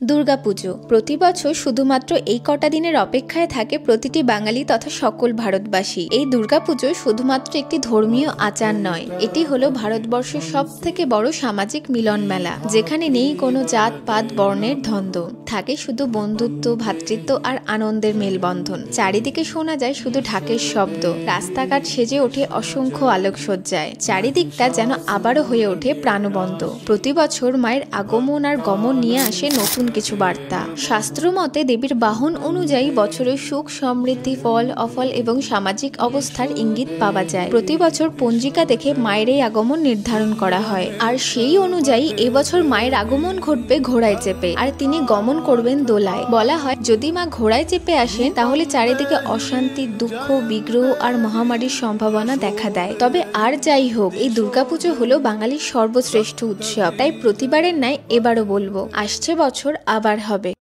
দুর্গাপুজো প্রতি বছর শুধুমাত্র এই কটা দিনের অপেক্ষায় থাকে প্রতিটি বাঙালি তথা সকল ভারতবাসী। এই দুর্গাপুজো শুধুমাত্র একটি ধর্মীয় আচার নয়, এটি হলো ভারতবর্ষের সব থেকে বড় সামাজিক মিলন মেলা, যেখানে নেই কোনো জাত পাত বর্ণের দ্বন্দ্ব, থাকে শুধু বন্ধুত্ব, ভ্রাতৃত্ব আর আনন্দের মেলবন্ধন। চারিদিকে শোনা যায় শুধু ঢাকের শব্দ, রাস্তাঘাট সেজে ওঠে অসংখ্য আলোকসজ্জায়, চারিদিকটা যেন আবারও হয়ে ওঠে প্রাণবন্ত। প্রতি বছর মায়ের আগমন আর গমন নিয়ে আসে নতুন কিছু বার্তা। শাস্ত্র মতে দেবীর বাহন অনুযায়ী বছরের সুখ, সমৃদ্ধি, ফল অফল এবং সামাজিক অবস্থার ইঙ্গিত পাওয়া যায়। প্রতি বছর পঞ্জিকা দেখে মায়ের এই আগমন নির্ধারণ করা হয়, আর সেই অনুযায়ী এবছর মায়ের আগমন ঘটবে ঘোড়ায় চেপে, আর তিনি গমন করবেন দোলায়। বলা হয় যদি মা ঘোড়ায় চেপে আসেন তাহলে চারিদিকে অশান্তি, দুঃখ, বিগ্রহ আর মহামারীর সম্ভাবনা দেখা দেয়। তবে আর যাই হোক, এই দুর্গাপুজো হলো বাঙালির সর্বশ্রেষ্ঠ উৎসব, তাই প্রতিবারের ন্যায় এবারও বলবো আসছে বছর আবার হবে।